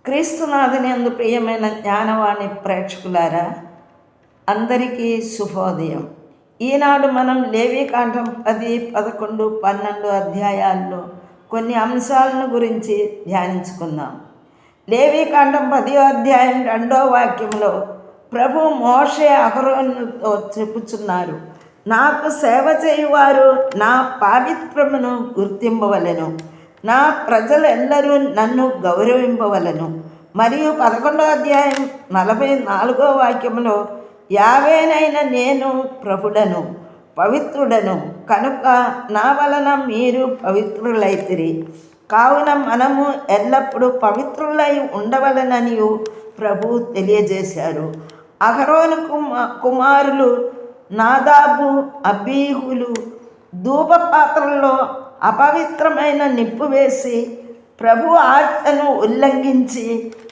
క్రీస్తునాథుని యందు ప్రియమైన జ్ఞానవాణి ప్రేక్షకులారా, అందరికీ శుభోదయం. ఈనాడు మనం లేవీకాండం 10, 11, 12 అధ్యాయాల్లో కొన్ని అంశాలను గురించి ధ్యానించుకుందాం. లేవీకాండం 10వ అధ్యాయం 2వ వాక్యంలో ప్రభు మోషే అహరోనుతో చెప్పుచున్నారు, నాకు సేవ చేయువారు నా పావిత్రమును గుర్తింపవలెను, నా ప్రజలెల్లరూ నన్ను గౌరవింపవలను. మరియు 11వ అధ్యాయం 44వ వాక్యంలో యావేనైన నేను ప్రభుడను, పవిత్రుడను, కనుక నా వలన మీరు పవిత్రులైతిరి, కావున మనము ఎల్లప్పుడూ పవిత్రులై ఉండవలనని ప్రభు తెలియజేశారు. అహరోను కుమారులు నాదాబు, అబీహులు ధూపపాత్రల్లో అపవిత్రమైన నిప్పు వేసి ప్రభు ఆజ్ఞను ఉల్లంఘించి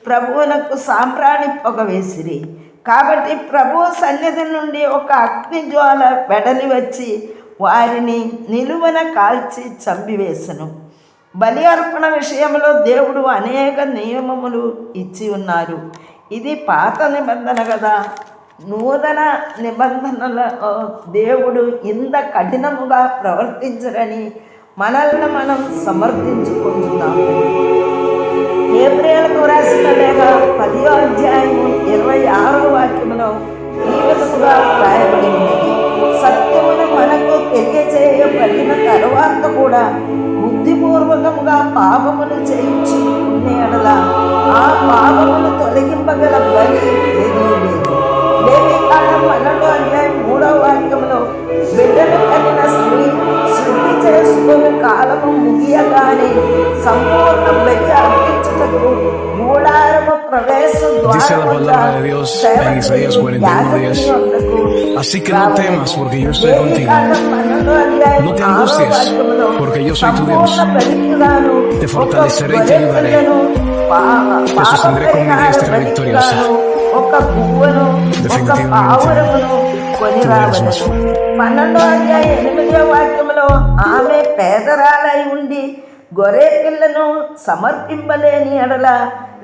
ప్రభువునకు సాంబ్రాణి పొగ వేసిరి. కాబట్టి ప్రభు సన్నిధి నుండి ఒక అగ్నిజ్వాల వెడలి వచ్చి వారిని నిలువన కాల్చి చంపివేసెను. బలి అర్పణ విషయంలో దేవుడు అనేక నియమములు ఇచ్చి ఉన్నారు. ఇది పాత నిబంధన కదా. నూతన నిబంధనల దేవుడు ఇంత కఠినముగా ప్రవర్తించరని మనల్ని మనం సమర్థించుకుంటున్నాము. హెబ్రీయులకు రాసిన లేఖ 10వ అధ్యాయము 26వ వాక్యములో ఈ విధముగా రాయబడింది, సత్యమును మనకు తెలియజేయబడిన తరువాత కూడా బుద్ధిపూర్వకముగా పాపములు చేయించుకునే ఎడల ఆ పాపములు తొలగింపగల బలి ఏదీ లేదు. లేవీకాండం 12వ అధ్యాయం 3వ వాక్యంలో బిడ్డను కలిగిన స్త్రీ శుద్ధి చేసుకుని కాలము ముగియగానే సంపూర్ణ బలి అర్పించుటకు గూడారము ప్రవేశ Así que no temas, porque yo estoy contigo. No te angusties, porque yo soy tu Dios. Te fortaleceré y te ayudaré. Te sostendré con mi diestra victoriosa. Definitivamente, tú eres más fuerte. 12వ అధ్యాయం 8వ వాక్యంలో ఆమె పేదరాలై ఉండి గొర్రె పిల్లను సమర్పింపలేని ఎడల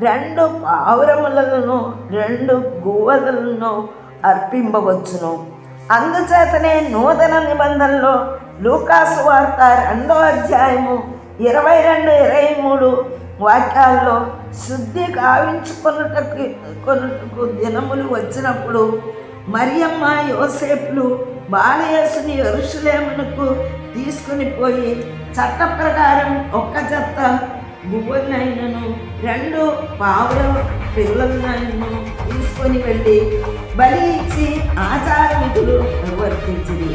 2 పావురములను 2 గువ్వలను అర్పింపవచ్చును. అందుచేతనే నూతన నిబంధనలో లూకాసు వార్త 2వ అధ్యాయము 22, 23 వాక్యాల్లో శుద్ధి గావించుకొనుటకు దినములు వచ్చినప్పుడు మరియమ్మ, యోసేపులు బాలయేసుని యెరూషలేమునకు తీసుకుని పోయి చట్ట ప్రకారం 1 జత గువ్వలనైనను 2 పావుర పిల్లలనైనను తీసుకొని వెళ్ళి బలి ఇచ్చి ఆచార విధులు నిర్వర్తించింది.